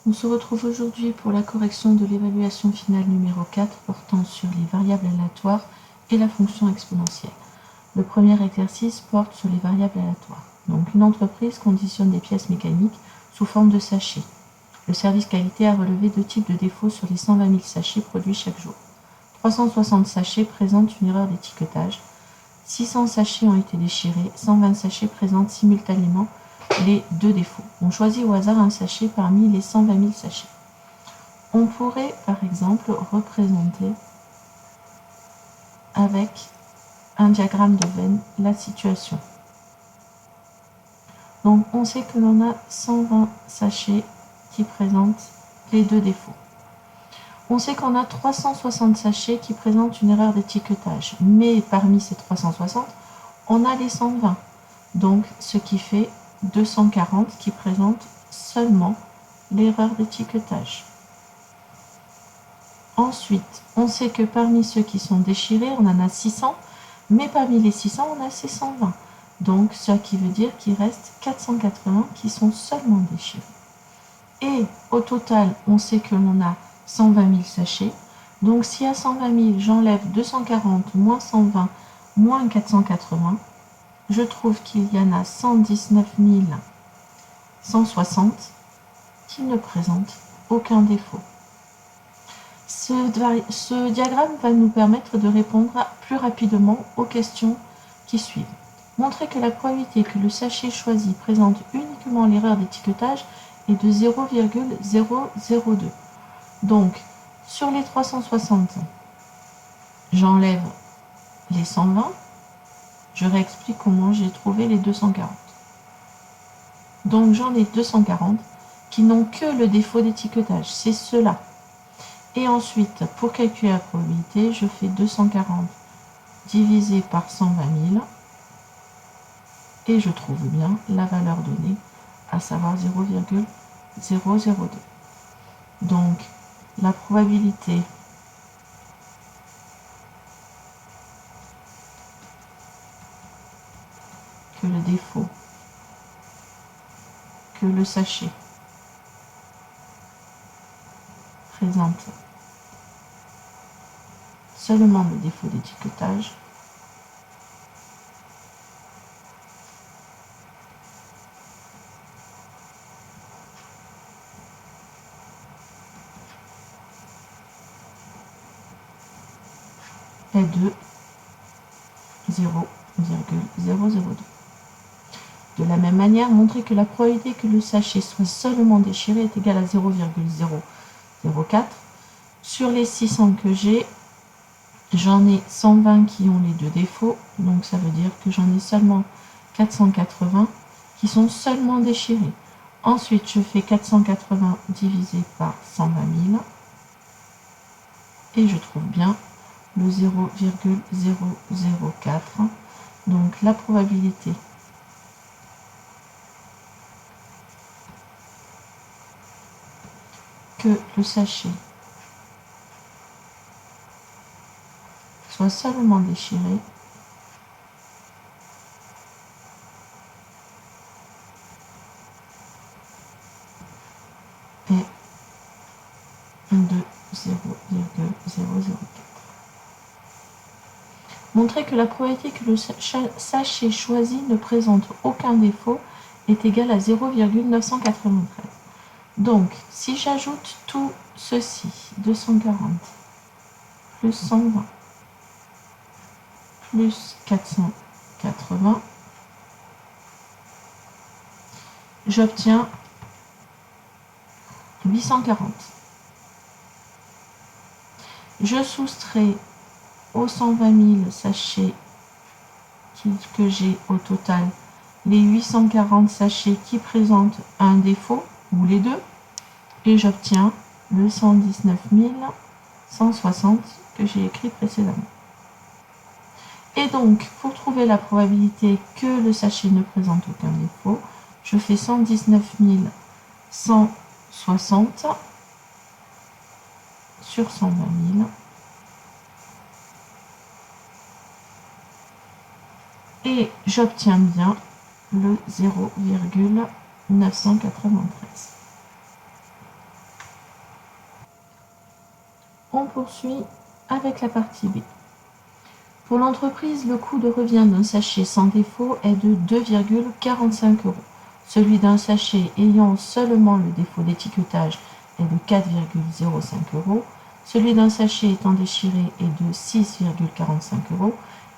On se retrouve aujourd'hui pour la correction de l'évaluation finale numéro 4 portant sur les variables aléatoires et la fonction exponentielle. Le premier exercice porte sur les variables aléatoires. Donc une entreprise conditionne des pièces mécaniques sous forme de sachets. Le service qualité a relevé deux types de défauts sur les 120 000 sachets produits chaque jour. 360 sachets présentent une erreur d'étiquetage. 600 sachets ont été déchirés, 120 sachets présentent simultanément les deux défauts. On choisit au hasard un sachet parmi les 120 000 sachets. On pourrait par exemple représenter avec un diagramme de Venn la situation. Donc on sait que l'on a 120 sachets qui présentent les deux défauts. On sait qu'on a 360 sachets qui présentent une erreur d'étiquetage, mais parmi ces 360, on a les 120, donc ce qui fait 240 qui présentent seulement l'erreur d'étiquetage. Ensuite, on sait que parmi ceux qui sont déchirés, on en a 600, mais parmi les 600, on a ces 120. Donc, ce qui veut dire qu'il reste 480 qui sont seulement déchirés. Et au total, on sait que l'on a 120 000 sachets. Donc, si à 120 000, j'enlève 240 moins 120 moins 480, je trouve qu'il y en a 119 160 qui ne présentent aucun défaut. Ce diagramme va nous permettre de répondre plus rapidement aux questions qui suivent. Montrer que la probabilité que le sachet choisi présente uniquement l'erreur d'étiquetage est de 0,002. Donc, sur les 360, j'enlève les 120. Je réexplique comment j'ai trouvé les 240. Donc, j'en ai 240 qui n'ont que le défaut d'étiquetage. C'est cela. Et ensuite, pour calculer la probabilité, je fais 240 divisé par 120 000 et je trouve bien la valeur donnée, à savoir 0,002. Donc, la probabilité que le défaut, que le sachet présente seulement le défaut d'étiquetage est de 0,002. De la même manière, montrer que la probabilité que le sachet soit seulement déchiré est égale à 0,004. Sur les 600 que j'ai, j'en ai 120 qui ont les deux défauts, donc ça veut dire que j'en ai seulement 480 qui sont seulement déchirés. Ensuite, je fais 480 divisé par 120 000 et je trouve bien le 0,004. Donc la probabilité que le sachet soit seulement déchiré est de 0,004. Montrer que la probabilité que le sachet choisi ne présente aucun défaut est égale à 0,993. Donc, si j'ajoute tout ceci, 240, plus 120, plus 480, j'obtiens 840. Je soustrais aux 120 000 sachets que j'ai au total les 840 sachets qui présentent un défaut, ou les deux, et j'obtiens le 119 160 que j'ai écrit précédemment. Et donc, pour trouver la probabilité que le sachet ne présente aucun défaut, je fais 119 160 sur 120 000 et j'obtiens bien le 0,993. On poursuit avec la partie B. Pour l'entreprise, le coût de revient d'un sachet sans défaut est de 2,45 €. Celui d'un sachet ayant seulement le défaut d'étiquetage est de 4,05 €. Celui d'un sachet étant déchiré est de 6,45 €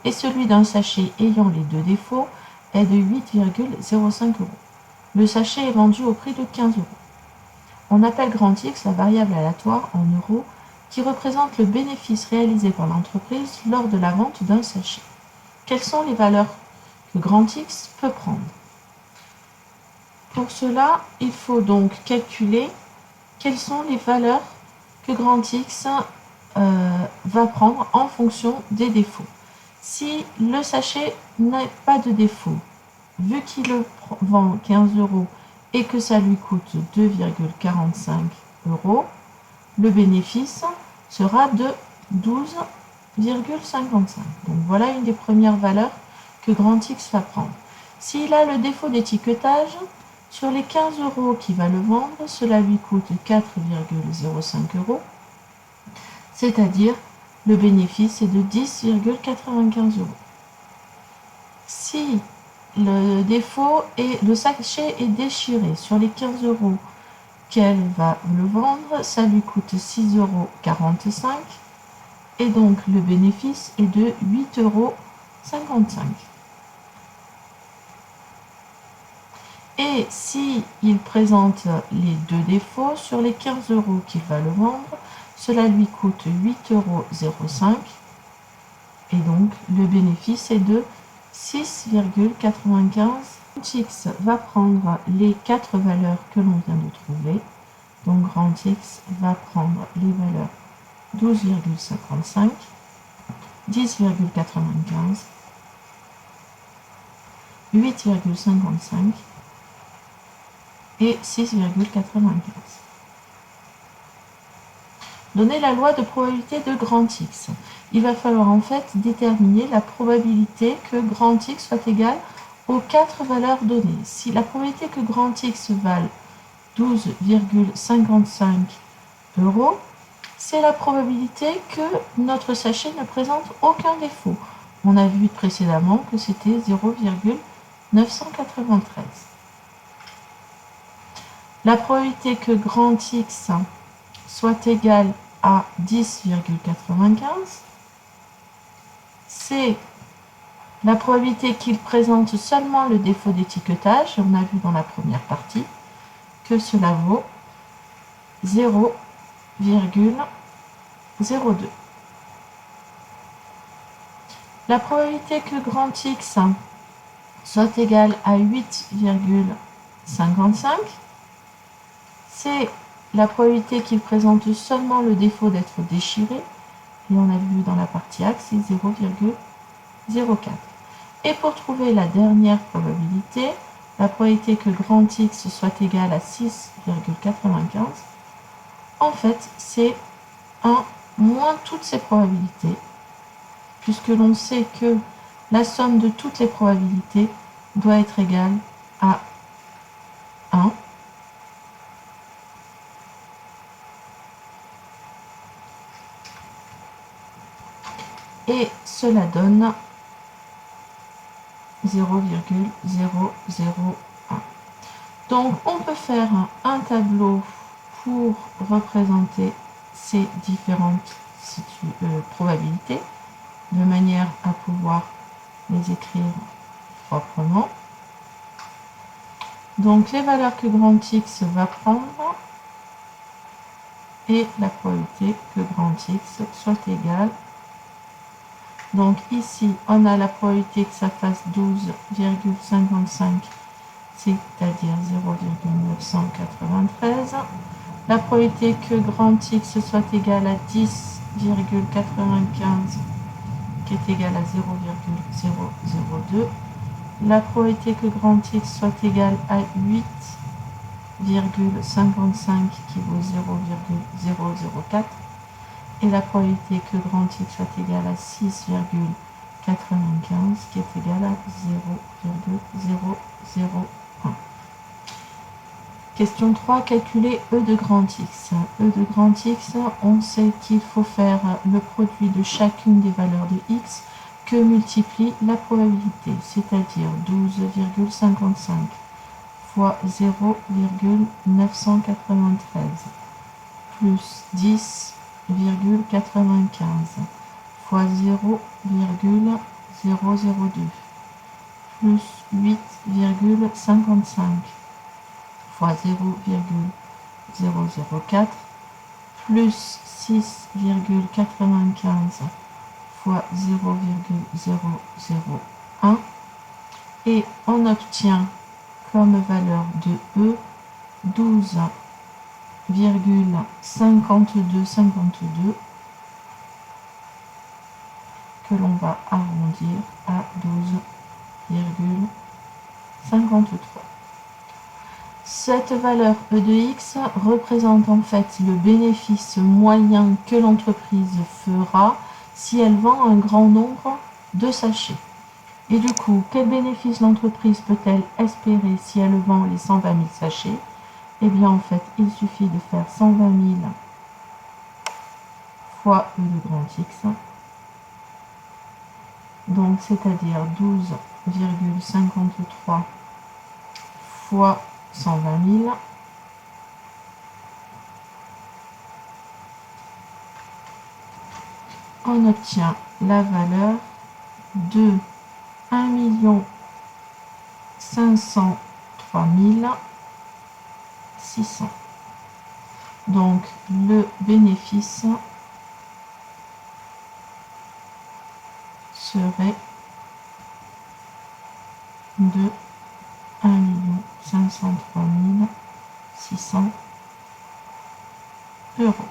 et celui d'un sachet ayant les deux défauts est de 8,05 €. Le sachet est vendu au prix de 15 €. On appelle grand X la variable aléatoire en euros qui représente le bénéfice réalisé par l'entreprise lors de la vente d'un sachet. Quelles sont les valeurs que grand X peut prendre? Pour cela, il faut donc calculer quelles sont les valeurs que grand X va prendre en fonction des défauts. Si le sachet n'a pas de défaut, vu qu'il le vend 15 € et que ça lui coûte 2,45 €, le bénéfice sera de 12,55. Donc voilà une des premières valeurs que grand X va prendre. S'il a le défaut d'étiquetage, sur les 15 € qu'il va le vendre, cela lui coûte 4,05 €, c'est-à-dire le bénéfice est de 10,95 €. Si le sachet est déchiré sur les 15 € qu'elle va le vendre, ça lui coûte 6,45 € et donc le bénéfice est de 8,55 €. Et si il présente les deux défauts, sur les 15 € qu'il va le vendre, cela lui coûte 8,05 € et donc le bénéfice est de 6,95 €. X va prendre les quatre valeurs que l'on vient de trouver. Donc grand X va prendre les valeurs 12,55, 10,95, 8,55 et 6,95. Donner la loi de probabilité de grand X. Il va falloir en fait déterminer la probabilité que grand X soit égal aux quatre valeurs données. Si la probabilité que grand X vale 12,55 €, c'est la probabilité que notre sachet ne présente aucun défaut. On a vu précédemment que c'était 0,993. La probabilité que grand X soit égal à 10,95, c'est la probabilité qu'il présente seulement le défaut d'étiquetage. On a vu dans la première partie que cela vaut 0,02. La probabilité que grand X soit égal à 8,55, c'est la probabilité qu'il présente seulement le défaut d'être déchiré, et on a vu dans la partie axe, c'est 0,04. Et pour trouver la dernière probabilité, la probabilité que grand X soit égal à 6,95, en fait, c'est 1 moins toutes ces probabilités, puisque l'on sait que la somme de toutes les probabilités doit être égale à 1. Et cela donne 0,001. Donc on peut faire un tableau pour représenter ces différentes probabilités, de manière à pouvoir les écrire proprement. Donc les valeurs que grand X va prendre et la probabilité que grand X soit égale. Donc ici, on a la probabilité que ça fasse 12,55, c'est-à-dire 0,993. La probabilité que grand X soit égal à 10,95, qui est égal à 0,002. La probabilité que grand X soit égal à 8,55, qui vaut 0,004. Et la probabilité que grand X soit égal à 6,95, qui est égal à 0,001. Question 3, calculer E de grand X. E de grand X, on sait qu'il faut faire le produit de chacune des valeurs de X que multiplie la probabilité, c'est-à-dire 12,55 fois 0,993 plus 10,95 fois 0,002 plus 8,55 fois 0,004 plus 6,95 fois 0,001 et on obtient comme valeur de E 12,5252 que l'on va arrondir à 12,53. Cette valeur E de X représente en fait le bénéfice moyen que l'entreprise fera si elle vend un grand nombre de sachets. Et du coup, quel bénéfice l'entreprise peut-elle espérer si elle vend les 120 000 sachets? Eh bien, en fait, il suffit de faire 120 000 fois E de grand X. Donc, c'est-à-dire 12,53 fois 120 000. On obtient la valeur de 1 503 600. Donc, le bénéfice serait de 1 503 600 euros.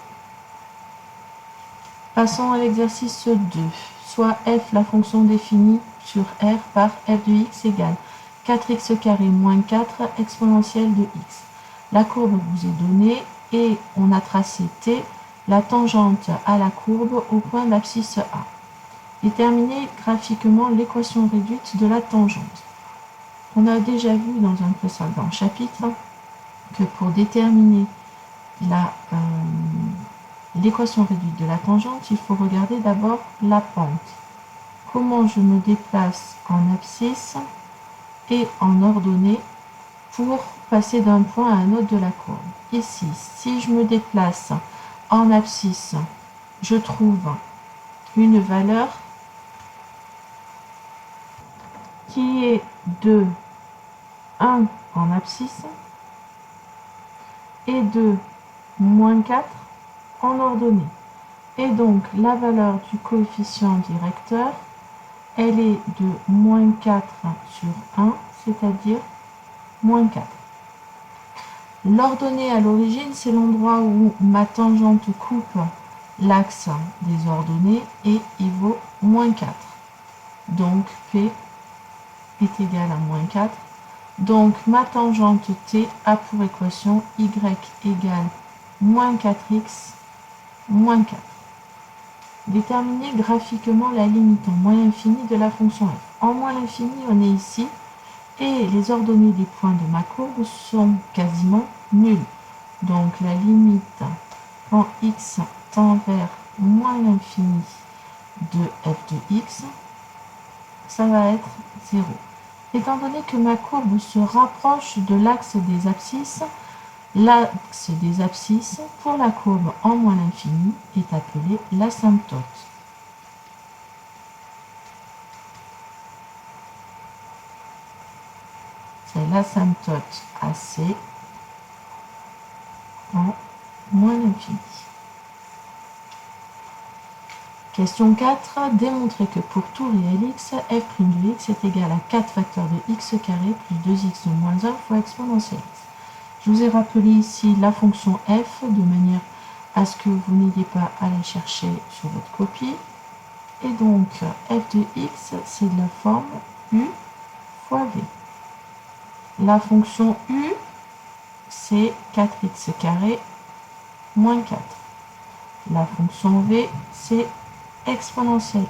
Passons à l'exercice 2. Soit f, la fonction définie sur r par f de x égale 4x carré moins 4 exponentielle de x. La courbe vous est donnée et on a tracé t, la tangente à la courbe au point d'abscisse A. Déterminer graphiquement l'équation réduite de la tangente. On a déjà vu dans un précédent chapitre que pour déterminer l'équation réduite de la tangente, il faut regarder d'abord la pente. Comment je me déplace en abscisse et en ordonnée pour passer d'un point à un autre de la courbe. Ici, si je me déplace en abscisse, je trouve une valeur qui est de 1 en abscisse et de moins 4 en ordonnée. Et donc, la valeur du coefficient directeur, elle est de moins 4 sur 1, c'est-à-dire moins 4. L'ordonnée à l'origine, c'est l'endroit où ma tangente coupe l'axe des ordonnées et il vaut moins 4. Donc, P est égal à moins 4. Donc, ma tangente T a pour équation y égale moins 4x moins 4. Déterminer graphiquement la limite en moins l'infini de la fonction f. En moins l'infini, on est ici, et les ordonnées des points de ma courbe sont quasiment nulles. Donc, la limite quand x tend vers moins l'infini de f de x, ça va être 0. Étant donné que ma courbe se rapproche de l'axe des abscisses, l'axe des abscisses pour la courbe en moins l'infini est appelé l'asymptote. C'est l'asymptote AC en moins l'infini. Question 4. Démontrer que pour tout réel x, f' de x est égal à 4 facteurs de x carré plus 2x de moins 1 fois exponentielle x. Je vous ai rappelé ici la fonction f de manière à ce que vous n'ayez pas à la chercher sur votre copie. Et donc, f de x, c'est de la forme u fois v. La fonction u, c'est 4x carré moins 4. La fonction v, c'est exponentielle x.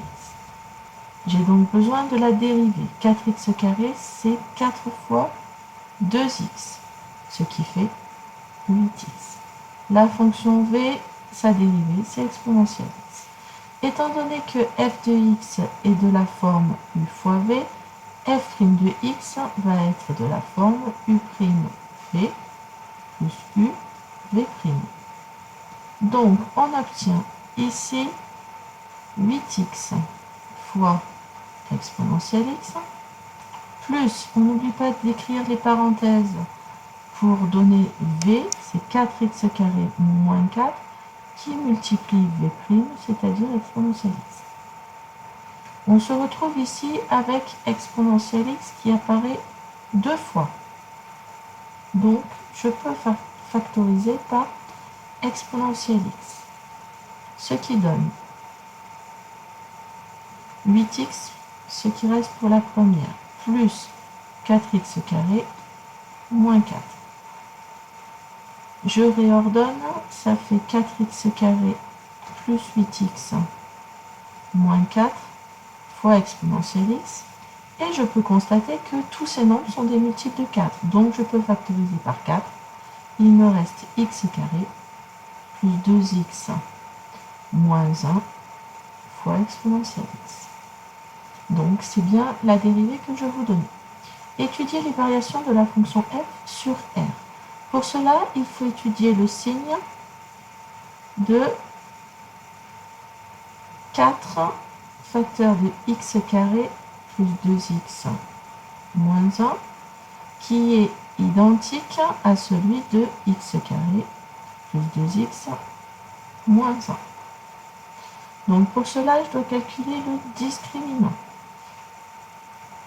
J'ai donc besoin de la dérivée. 4x carré, c'est 4 fois 2x, ce qui fait 8x. La fonction v, sa dérivée, c'est exponentielle x. Étant donné que f de x est de la forme u fois v, f' de x va être de la forme u' v plus u v'. Donc, on obtient ici 8x fois exponentielle x, plus, on n'oublie pas d'écrire les parenthèses pour donner v, c'est 4x carré moins 4, qui multiplie v', c'est-à-dire exponentielle x. On se retrouve ici avec exponentielle x qui apparaît 2 fois. Donc, je peux factoriser par exponentielle x, ce qui donne 8x, ce qui reste pour la première, plus 4x carré moins 4. Je réordonne, ça fait 4x carré plus 8x moins 4 fois exponentielle x. Et je peux constater que tous ces nombres sont des multiples de 4. Donc je peux factoriser par 4. Il me reste x carré plus 2x moins 1 fois exponentielle x. Donc c'est bien la dérivée que je vous donne. Étudier les variations de la fonction f sur R. Pour cela, il faut étudier le signe de 4 facteur de x carré plus 2x moins 1 qui est identique à celui de x carré plus 2x moins 1. Donc pour cela, je dois calculer le discriminant.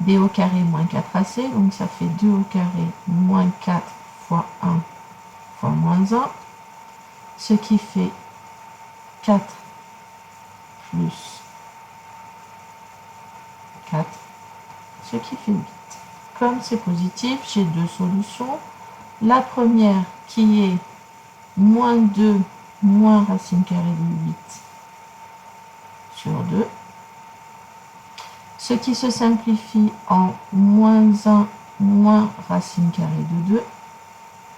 b au carré moins 4ac, donc ça fait 2 au carré moins 4 fois 1 fois moins 1, ce qui fait 4 plus 4, ce qui fait 8. Comme c'est positif, j'ai deux solutions. La première qui est moins 2 moins racine carrée de 8 sur 2, ce qui se simplifie en moins 1 moins racine carrée de 2,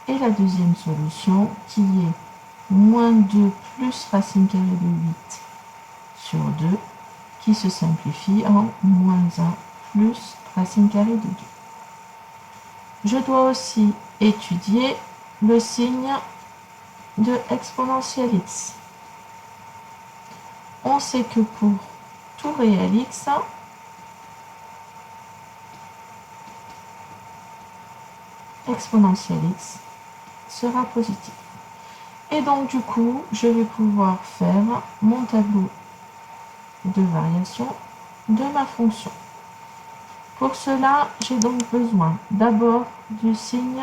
et la deuxième solution qui est moins 2 plus racine carrée de 8 sur 2, qui se simplifie en moins 1 plus racine carrée de 2. Je dois aussi étudier le signe de exponentielle x. On sait que pour tout réel x, exponentielle x sera positif. Et donc du coup, je vais pouvoir faire mon tableau de variation de ma fonction. Pour cela, j'ai donc besoin d'abord du signe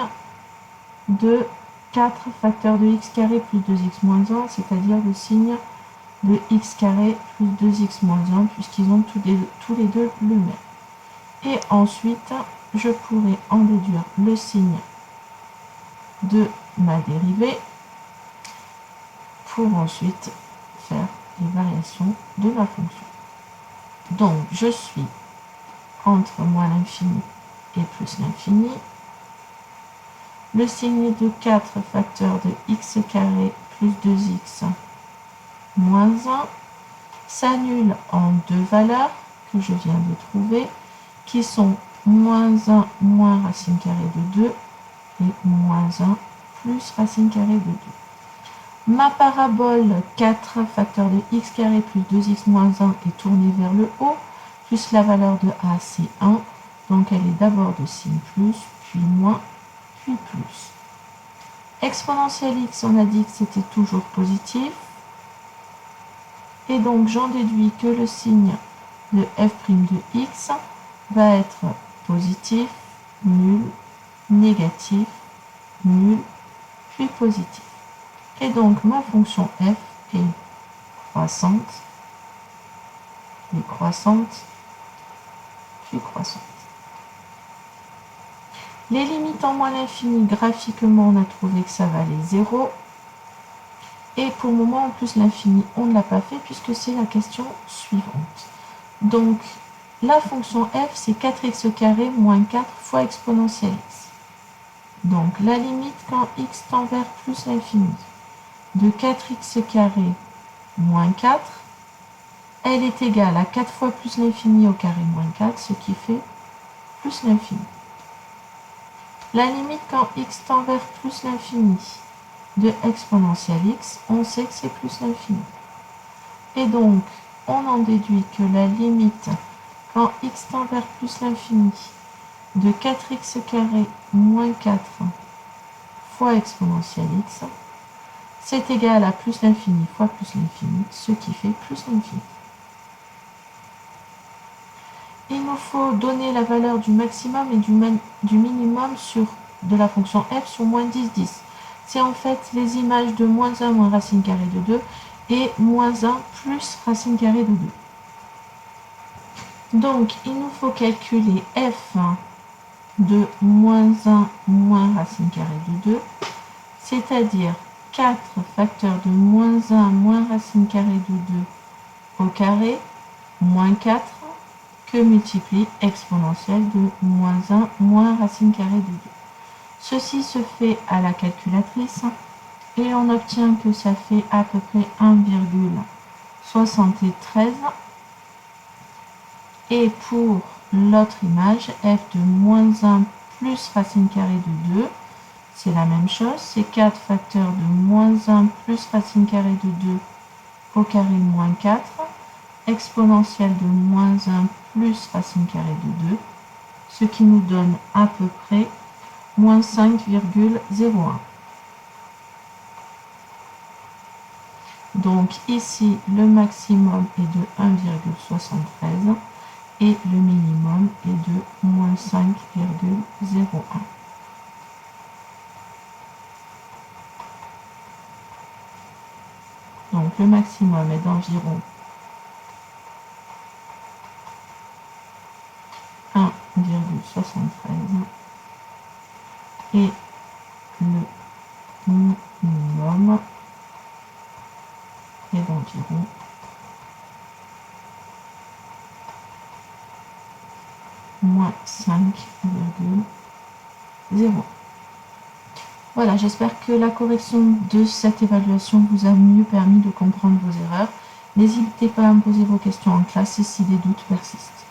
de 4 facteur de x carré plus 2x moins 1, c'est-à-dire le signe de x carré plus 2x moins 1, puisqu'ils ont tous les deux le même. Et ensuite, je pourrai en déduire le signe de ma dérivée pour ensuite faire les variations de ma fonction. Donc, je suis entre moins l'infini et plus l'infini. Le signe de 4 facteur de x carré plus 2x moins 1 s'annule en deux valeurs que je viens de trouver, qui sont moins 1 moins racine carrée de 2 et moins 1 plus racine carrée de 2. Ma parabole 4 facteur de x carré plus 2x moins 1 est tournée vers le haut, plus la valeur de a c'est 1, donc elle est d'abord de signe plus, puis moins, puis plus. Exponentielle x, on a dit que c'était toujours positif, et donc j'en déduis que le signe de f' de x va être positif, nul, négatif, nul, puis positif. Et donc ma fonction f est croissante, puis croissante, puis croissante. Les limites en moins l'infini, graphiquement, on a trouvé que ça valait 0. Et pour le moment, en plus, l'infini, on ne l'a pas fait puisque c'est la question suivante. Donc, la fonction f, c'est 4x carré moins 4 fois exponentielle x. Donc, la limite quand x tend vers plus l'infini de 4x carré moins 4, elle est égale à 4 fois plus l'infini au carré moins 4, ce qui fait plus l'infini. La limite quand x tend vers plus l'infini de exponentielle x, on sait que c'est plus l'infini. Et donc, on en déduit que la limite quand x tend vers plus l'infini de 4x carré moins 4 fois exponentielle x, c'est égal à plus l'infini fois plus l'infini, ce qui fait plus l'infini. Il nous faut donner la valeur du maximum et du minimum de la fonction f sur moins 10, 10. C'est en fait les images de moins 1 moins racine carrée de 2 et moins 1 plus racine carrée de 2. Donc, il nous faut calculer f de moins 1 moins racine carrée de 2, c'est-à-dire 4 facteurs de moins 1 moins racine carrée de 2 au carré, moins 4, que multiplie exponentielle de moins 1 moins racine carrée de 2. Ceci se fait à la calculatrice et on obtient que ça fait à peu près 1,73. Et pour l'autre image, f de moins 1 plus racine carrée de 2, c'est la même chose, c'est 4 facteurs de moins 1 plus racine carrée de 2 au carré moins 4, exponentielle de moins 1 plus racine carrée de 2, ce qui nous donne à peu près moins 5,01. Donc ici, le maximum est de 1,73 et le minimum est de moins 5,01. Donc le maximum est d'environ 1,73 et le minimum est d'environ moins 5,0. Voilà, j'espère que la correction de cette évaluation vous a mieux permis de comprendre vos erreurs. N'hésitez pas à me poser vos questions en classe si des doutes persistent.